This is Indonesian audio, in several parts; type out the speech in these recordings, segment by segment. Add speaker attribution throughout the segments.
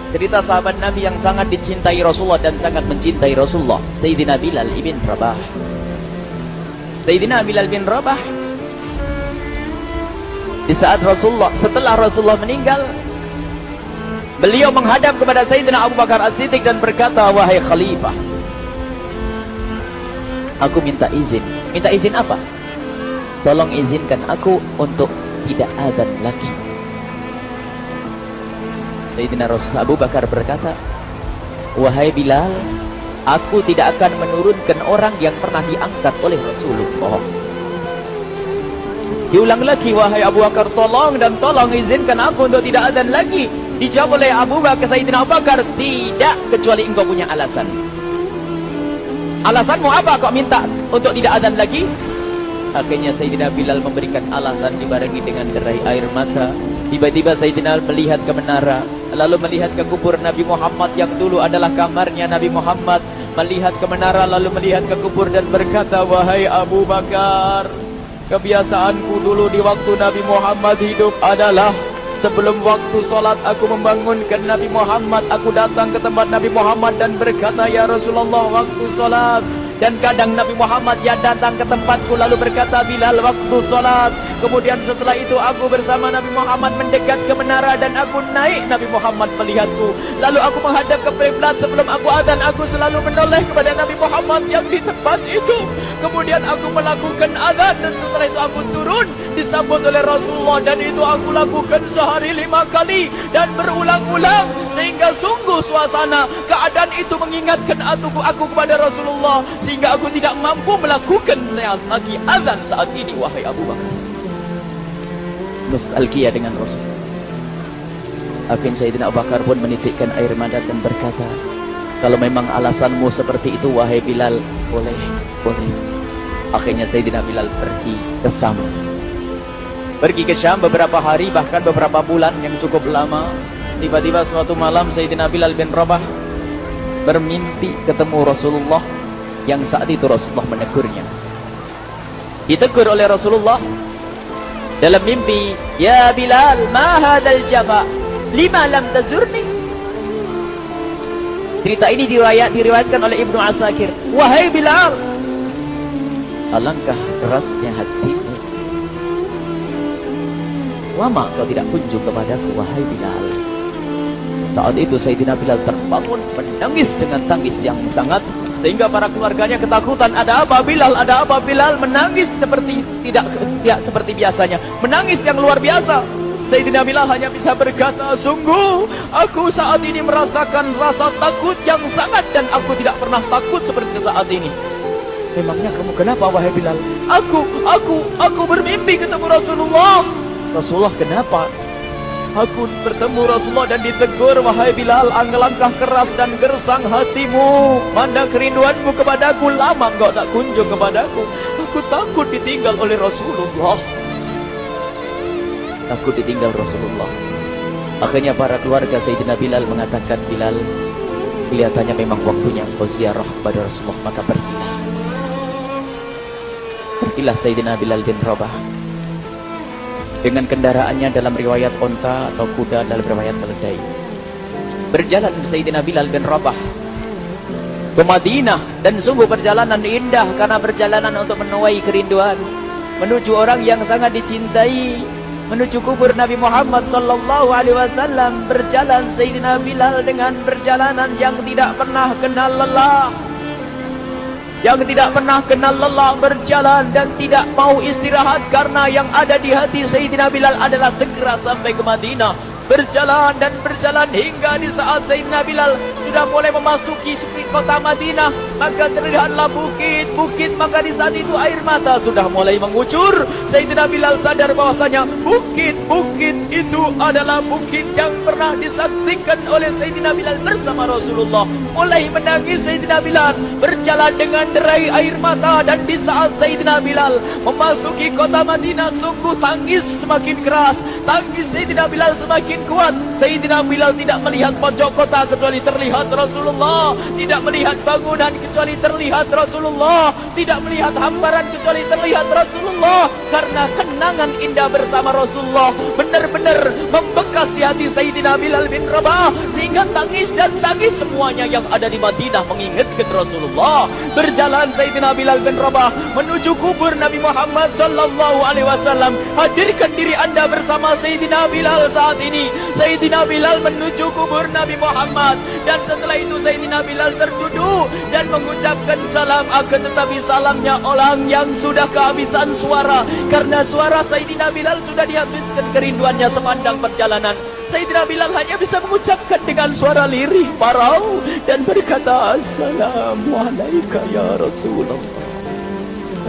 Speaker 1: Cerita sahabat Nabi yang sangat dicintai Rasulullah dan sangat mencintai Rasulullah, Sayyidina Bilal ibn Rabah. Sayyidina Bilal bin Rabah, di saat setelah Rasulullah meninggal, beliau menghadap kepada Sayyidina Abu Bakar As-Siddiq dan berkata, wahai khalifah, aku minta izin. Minta izin apa? Tolong izinkan aku untuk tidak azan lagi. Sayyidina Abu Bakar berkata, wahai Bilal, aku tidak akan menurunkan orang yang pernah diangkat oleh Rasulullah. Diulang lagi, wahai Abu Bakar, tolong dan tolong izinkan aku untuk tidak azan lagi. Dijawab oleh Abu Bakar, Sayyidina Abu Bakar, tidak, kecuali engkau punya alasan. Alasanmu apa kau minta untuk tidak azan lagi? Akhirnya Sayyidina Bilal memberikan alasan dibarengi dengan derai air mata. Tiba-tiba Sayyidina melihat ke menara, lalu melihat ke kubur Nabi Muhammad yang dulu adalah kamarnya Nabi Muhammad. Melihat ke menara, lalu melihat ke kubur dan berkata, wahai Abu Bakar, kebiasaanku dulu di waktu Nabi Muhammad hidup adalah sebelum waktu solat aku membangunkan Nabi Muhammad. Aku datang ke tempat Nabi Muhammad dan berkata, ya Rasulullah, waktu solat. Dan kadang Nabi Muhammad yang datang ke tempatku lalu berkata, Bilal, waktu solat. Kemudian setelah itu aku bersama Nabi Muhammad mendekat ke menara dan aku naik. Nabi Muhammad melihatku. Lalu aku menghadap ke kiblat. Sebelum aku azan, aku selalu menoleh kepada Nabi Muhammad yang di tempat itu. Kemudian aku melakukan azan dan setelah itu aku turun disambut oleh Rasulullah, dan itu aku lakukan sehari 5 kali dan berulang-ulang, sehingga sungguh suasana keadaan itu mengingatkan aku kepada Rasulullah, sehingga aku tidak mampu melakukan lagi azan saat ini. Wahai Abu Bakar, nostalgia dengan Rasul. Akhirnya Sayyidina Abu Bakar pun menitikkan air mata dan berkata, kalau memang alasanmu seperti itu wahai Bilal, boleh. Akhirnya Sayyidina Bilal pergi ke Syam beberapa hari, bahkan beberapa bulan yang cukup lama. Tiba-tiba suatu malam Sayyidina Bilal bin Rabah bermimpi ketemu Rasulullah, yang saat itu Rasulullah menegurnya. Ditegur oleh Rasulullah dalam mimpi, ya Bilal, ma hadzal jafa, lima lam tazurni. Cerita ini diriwayatkan oleh Ibnu Asakir. Wahai Bilal, alangkah kerasnya hatimu, lama kau tidak kunjung kepadaku, wahai Bilal. Saat itu Sayyidina Bilal terbangun menangis dengan tangis yang sangat, sehingga para keluarganya ketakutan. Ada apa Bilal? Ada apa Bilal? Menangis seperti tidak seperti biasanya, menangis yang luar biasa. Sayyidina Bilal hanya bisa berkata, sungguh aku saat ini merasakan rasa takut yang sangat, dan aku tidak pernah takut seperti saat ini. Memangnya kamu kenapa wahai Bilal? Aku bermimpi ketemu Rasulullah. Rasulullah, kenapa? Aku bertemu Rasulullah dan ditegur, wahai Bilal, alangkah keras dan gersang hatimu, mana kerinduanmu kepadaku, lama engkau tak kunjung kepadaku. Aku takut ditinggal oleh Rasulullah. Takut ditinggal Rasulullah. Akhirnya para keluarga Sayyidina Bilal mengatakan, Bilal, kelihatannya memang waktunya engkau ziarah kepada Rasulullah, maka pergilah. Pergilah Sayyidina Bilal bin Rabah dengan kendaraannya, dalam riwayat onta atau kuda, dalam riwayat keledai. Berjalan Sayyidina Bilal bin Rabah ke Madinah, dan sungguh perjalanan indah karena perjalanan untuk menuai kerinduan, menuju orang yang sangat dicintai, menuju kubur Nabi Muhammad sallallahu alaihi wasallam. Berjalan Sayyidina Bilal dengan perjalanan yang tidak pernah kenal lelah, berjalan dan tidak mau istirahat, karena yang ada di hati Sayyidina Bilal adalah segera sampai ke Madinah. Berjalan dan berjalan hingga di saat Sayyidina Bilal sudah mulai memasuki kota Madinah, maka terlihatlah bukit-bukit, maka di saat itu air mata sudah mulai mengucur. Sayyidina Bilal sadar bahwasanya bukit-bukit itu adalah bukit yang pernah disaksikan oleh Sayyidina Bilal bersama Rasulullah. Mulai menangis Sayyidina Bilal, berjalan dengan derai air mata, dan di saat Sayyidina Bilal memasuki kota Madinah, sungguh tangis semakin keras, tangis Sayyidina Bilal semakin kuat. Sayyidina Bilal tidak melihat pojok kota kecuali terlihat terlihat Rasulullah, tidak melihat bangunan kecuali terlihat Rasulullah, tidak melihat hamparan kecuali terlihat Rasulullah. Karena kenangan indah bersama Rasulullah benar-benar membekas di hati Sayyidina Bilal bin Rabah, sehingga tangis dan tangis semuanya yang ada di Madinah mengingatkan Rasulullah. Berjalan Sayyidina Bilal bin Rabah menuju kubur Nabi Muhammad sallallahu alaihi wasallam. Hadirkan diri Anda bersama Sayyidina Bilal saat ini. Sayyidina Bilal menuju kubur Nabi Muhammad, dan setelah itu Sayyidina Bilal terduduk dan mengucapkan salam, akan tetapi salamnya orang yang sudah kehabisan suara, karena suara Sayyidina Bilal sudah dihabiskan kerinduannya sepanjang perjalanan. Sayyidina Bilal hanya bisa mengucapkan dengan suara lirih parau dan berkata, Assalamualaikum ya Rasulullah,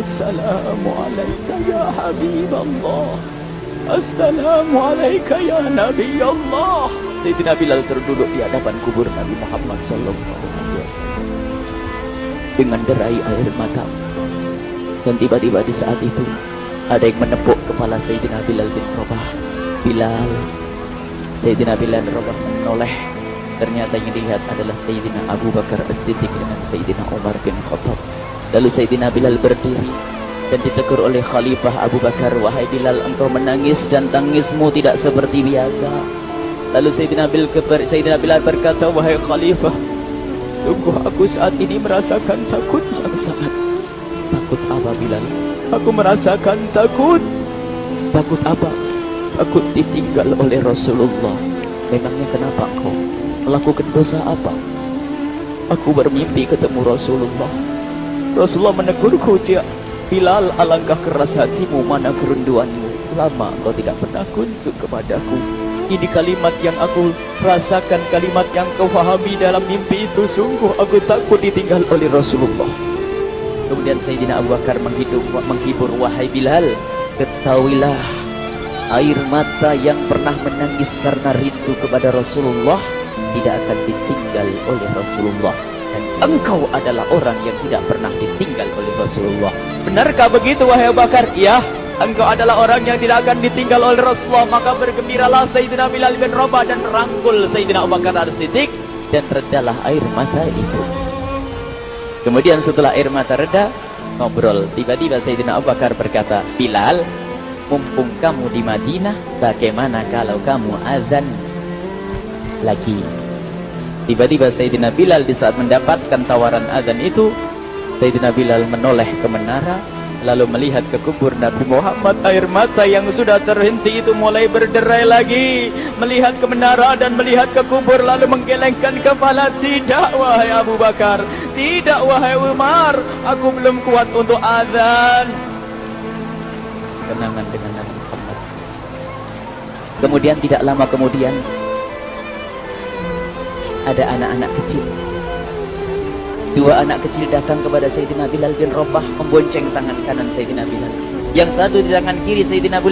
Speaker 1: Assalamualaikum ya Habiballah, Assalamualaikum ya Nabi Allah. Sayyidina Bilal terduduk di hadapan kubur Nabi Muhammad sallallahu alaihi wasallam dengan derai air mata. Dan tiba-tiba di saat itu ada yang menepuk kepala Sayyidina Bilal bin Rabah. Bilal. Sayyidina Bilal bin Rabah menoleh. Ternyata yang dilihat adalah Sayyidina Abu Bakar As-Siddiq dengan Sayyidina Umar bin Khattab. Lalu Sayyidina Bilal berdiri dan ditegur oleh Khalifah Abu Bakar, wahai Bilal, engkau menangis dan tangismu tidak seperti biasa. Lalu Sayyidina Bilal berkata, wahai Khalifah, sungguh aku saat ini merasakan takut yang sangat. Takut apa Bilal? Aku merasakan takut. Takut apa? Takut ditinggal oleh Rasulullah. Memangnya kenapa engkau melakukan dosa apa? Aku bermimpi ketemu Rasulullah. Rasulullah menegurku, dia Bilal, alangkah keras hatimu, mana kerinduanmu. Lama engkau tidak pernah kunjung kepadaku. Ini kalimat yang aku rasakan, kalimat yang kau fahami dalam mimpi itu. Sungguh aku takut ditinggal oleh Rasulullah. Kemudian Sayyidina Abu Bakar menghibur, wahai Bilal, ketahuilah, air mata yang pernah menangis karena rindu kepada Rasulullah tidak akan ditinggal oleh Rasulullah. Dan engkau adalah orang yang tidak pernah ditinggal oleh Rasulullah. Benarkah begitu wahai Abu Bakar? Iya, engkau adalah orang yang tidak akan ditinggal oleh Rasulullah. Maka bergembiralah Sayyidina Bilal bin Rabah dan merangkul Sayyidina Abu Bakar As-Siddiq, dan redalah air mata itu. Kemudian setelah air mata reda, ngobrol. Tiba-tiba Sayyidina Abu Bakar berkata, Bilal, mumpung kamu di Madinah, bagaimana kalau kamu azan lagi? Tiba-tiba Sayyidina Bilal di saat mendapatkan tawaran azan itu, Sayyidina Bilal menoleh ke menara, lalu melihat ke kubur Nabi Muhammad. Air mata yang sudah terhenti itu mulai berderai lagi. Melihat ke menara dan melihat ke kubur, lalu menggelengkan kepala. Tidak wahai Abu Bakar, tidak wahai Umar, aku belum kuat untuk azan. Kenangan dengan Nabi Muhammad. Kemudian tidak lama kemudian ada anak-anak kecil. Dua anak kecil datang kepada Sayyidina Bilal bin Rabah, membonceng tangan kanan Sayyidina Bilal. Yang satu di tangan kiri Sayyidina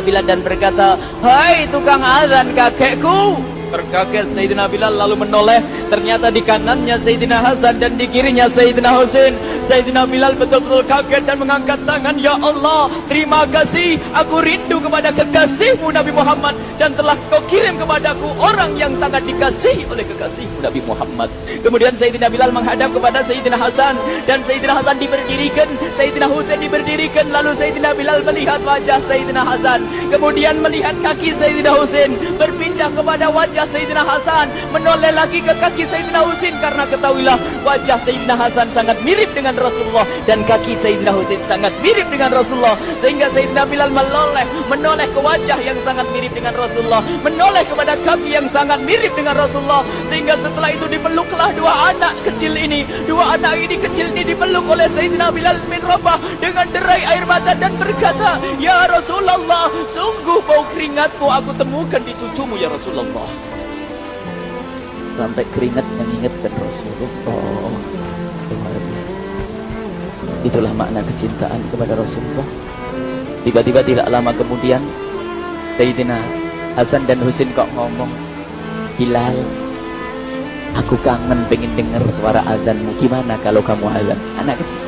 Speaker 1: Bilal dan berkata, hai tukang azan kakekku. Terkaget Sayyidina Bilal lalu menoleh. Ternyata di kanannya Sayyidina Hasan dan di kirinya Sayyidina Husain. Sayyidina Bilal betul-betul kaget dan mengangkat tangan. Ya Allah, terima kasih. Aku rindu kepada kekasihmu Nabi Muhammad, dan telah kau kirim kepadaku orang yang sangat dikasihi oleh kekasihmu Nabi Muhammad. Kemudian Sayyidina Bilal menghadap kepada Sayyidina Hasan, dan Sayyidina Hasan diberdirikan, Sayyidina Husain diberdirikan. Lalu Sayyidina Bilal melihat wajah Sayyidina Hasan, kemudian melihat kaki Sayyidina Husain, berpindah kepada wajah Sayyidina Hasan, menoleh lagi ke kaki Sayyidina Husain, karena ketahuilah wajah Sayyidina Hasan sangat mirip dengan Rasulullah dan kaki Sayyidina Husain sangat mirip dengan Rasulullah, sehingga Sayyidina Bilal menoleh ke wajah yang sangat mirip dengan Rasulullah, menoleh kepada kaki yang sangat mirip dengan Rasulullah, sehingga setelah itu dipeluklah dua anak kecil ini. Dua anak ini kecil ini dipeluk oleh Sayyidina Bilal bin Rabah dengan derai air mata dan berkata, ya Rasulullah, sungguh bau keringatku aku temukan di cucumu ya Rasulullah. Sampai keringat mengingatkan Rasulullah. Luar biasa. Itulah makna kecintaan kepada Rasulullah. Tiba-tiba tidak lama kemudian Sayyidina Hasan dan Husain kok ngomong, Bilal, aku kangen pengen dengar suara azanmu. Gimana kalau kamu azan? Anak kecil.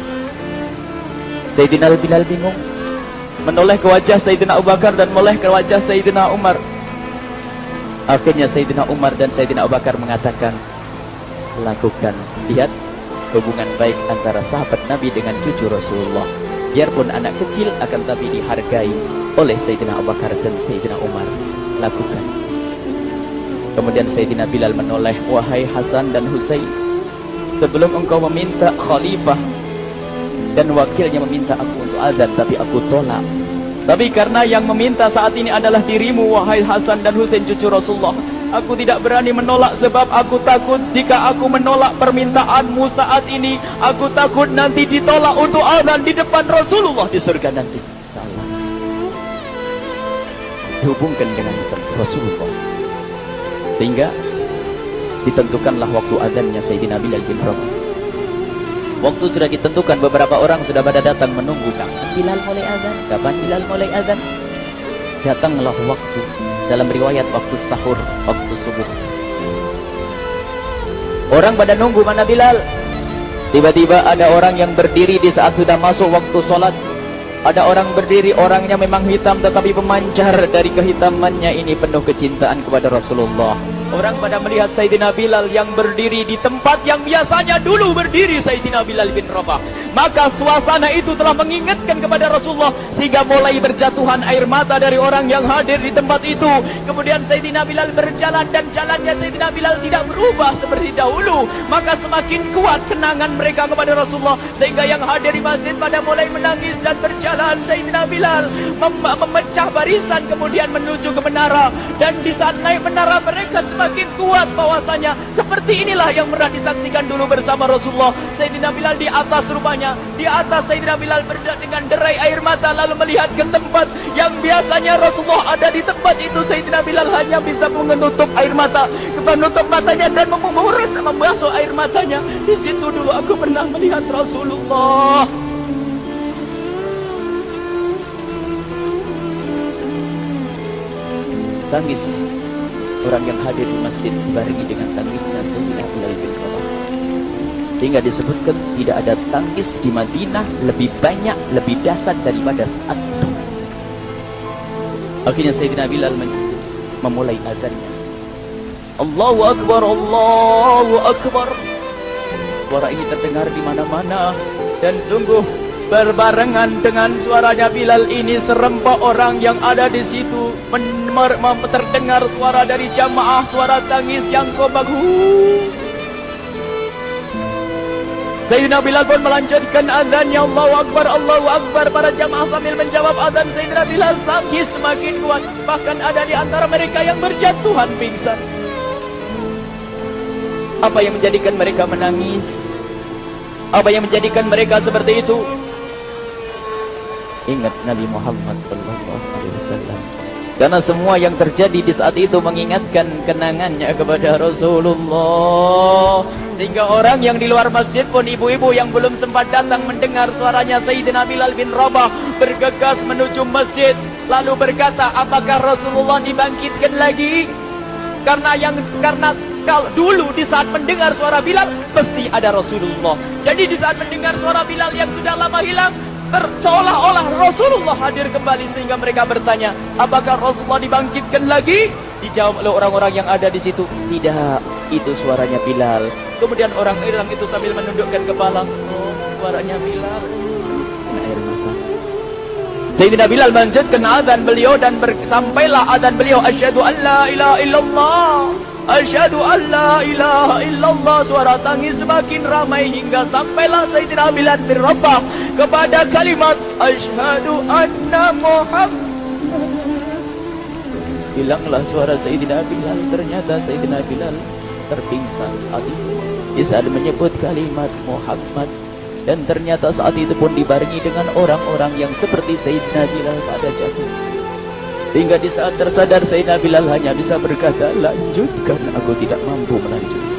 Speaker 1: Sayyidina Bilal bingung, menoleh ke wajah Sayyidina Abu Bakar dan menoleh ke wajah Sayyidina Umar. Akhirnya Sayyidina Umar dan Sayyidina Abu Bakar mengatakan, lakukan. Lihat hubungan baik antara sahabat Nabi dengan cucu Rasulullah. Biarpun anak kecil akan tapi dihargai oleh Sayyidina Abu Bakar dan Sayyidina Umar. Lakukan. Kemudian Sayyidina Bilal menoleh, wahai Hasan dan Husain, sebelum engkau meminta khalifah dan wakilnya meminta aku untuk azan, tapi aku tolak. Tapi karena yang meminta saat ini adalah dirimu, wahai Hasan dan Husain cucu Rasulullah, aku tidak berani menolak, sebab aku takut jika aku menolak permintaanmu saat ini, aku takut nanti ditolak untuk azan di depan Rasulullah di surga nanti. Salah. Dihubungkan dengan Rasulullah, sehingga ditentukanlah waktu azannya Sayyidina Bilal bin Rabah. Waktu sudah ditentukan, beberapa orang sudah pada datang menunggu, kapan Bilal mulai azan, kapan Bilal mulai azan. Datanglah waktu, dalam riwayat waktu sahur, waktu subuh. Orang pada nunggu mana Bilal. Tiba-tiba ada orang yang berdiri di saat sudah masuk waktu sholat. Ada orang berdiri, orangnya memang hitam tetapi pemancar dari kehitamannya ini penuh kecintaan kepada Rasulullah. Orang pada melihat Sayyidina Bilal yang berdiri di tempat yang biasanya dulu berdiri Sayyidina Bilal bin Rabah. Maka suasana itu telah mengingatkan kepada Rasulullah, sehingga mulai berjatuhan air mata dari orang yang hadir di tempat itu. Kemudian Sayyidina Bilal berjalan, dan jalannya Sayyidina Bilal tidak berubah seperti dahulu. Maka semakin kuat kenangan mereka kepada Rasulullah, sehingga yang hadir di masjid pada mulai menangis dan berjalan. Sayyidina Bilal memecah barisan kemudian menuju ke menara, dan di saat naik menara mereka semakin kuat bahwasanya seperti inilah yang pernah disaksikan dulu bersama Rasulullah. Sayyidina Bilal di atas rupanya, di atas Sayyidina Bilal dengan derai air mata, lalu melihat ke tempat yang biasanya Rasulullah ada di tempat itu. Sayyidina Bilal hanya bisa menutup air mata, menutup matanya dan membasuh air matanya. Di situ dulu aku pernah melihat Rasulullah. Tangis orang yang hadir di masjid dibarengi dengan tangisnya Sayyidina Bilal bin Rabah. Hingga disebutkan tidak ada tangis di Madinah lebih banyak, lebih dahsyat daripada saat itu. Akhirnya Sayyidina Bilal memulai azannya. Allahu Akbar, Allahu Akbar. Suara ini terdengar di mana-mana, dan sungguh berbarengan dengan suaranya Bilal ini serempak orang yang ada di situ terdengar suara dari jamaah, suara tangis yang kobagu. Sayyidina Bilal pun melanjutkan azannya, Allahu Akbar, Allahu Akbar. Para jamaah sambil menjawab azan Sayyidina Bilal, tangis semakin kuat. Bahkan ada di antara mereka yang berjatuhan pingsan. Apa yang menjadikan mereka menangis? Apa yang menjadikan mereka seperti itu? Ingat Nabi Muhammad SAW. Karena semua yang terjadi di saat itu mengingatkan kenangannya kepada Rasulullah. Sehingga orang yang di luar masjid pun, ibu-ibu yang belum sempat datang mendengar suaranya Sayyidina Bilal bin Rabah, bergegas menuju masjid, lalu berkata, apakah Rasulullah dibangkitkan lagi? Karena kalau dulu di saat mendengar suara Bilal pasti ada Rasulullah. Jadi di saat mendengar suara Bilal yang sudah lama hilang, seolah-olah Rasulullah hadir kembali, sehingga mereka bertanya, apakah Rasulullah dibangkitkan lagi? Dijawab oleh orang-orang yang ada di situ, tidak, itu suaranya Bilal. Kemudian orang-orang itu sambil menundukkan kepala, oh, suaranya Bilal. Air mata. Sayyidina Bilal melanjutkan azan beliau, dan sampailah azan beliau, asyhadu an la ilaha illallah, asyhadu an la ilaha illallah. Suara tangis semakin ramai hingga sampailah Sayyidina Bilal bin Rabah kepada kalimat asyhadu anna Muhammad. Hilanglah suara Sayyidina Bilal. Ternyata Sayyidina Bilal terpingsan saat itu di saat menyebut kalimat Muhammad. Dan ternyata saat itu pun dibarengi dengan orang-orang yang seperti Sayyidina Bilal pada jatuh. Hingga di saat tersadar Sayyidina Bilal hanya bisa berkata, lanjutkan, aku tidak mampu melanjutkan.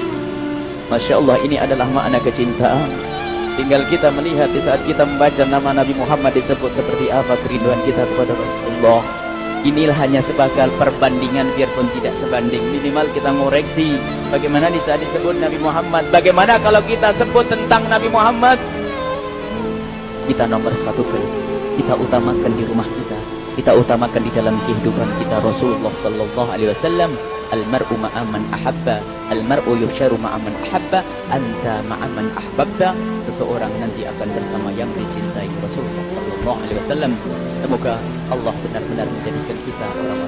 Speaker 1: Masya Allah, ini adalah makna kecintaan. Tinggal kita melihat di saat kita membaca nama Nabi Muhammad disebut seperti apa kerinduan kita kepada Rasulullah. Inilah hanya sebagai perbandingan, biarpun tidak sebanding. Minimal kita ngoreksi bagaimana di saat disebut Nabi Muhammad. Bagaimana kalau kita sebut tentang Nabi Muhammad, kita nomor satu, kita utamakan di rumah kita. kita utamakan di dalam kehidupan kita Rasulullah sallallahu alaihi wasallam, almar'u ma'a man ahabba, almar'u yuhsyaru ma'a man ahabba, anta ma'a man ahbabta. Seseorang nanti akan bersama yang dicintai Rasulullah sallallahu alaihi wasallam. Semoga Allah benar-benar menjadikan kita orang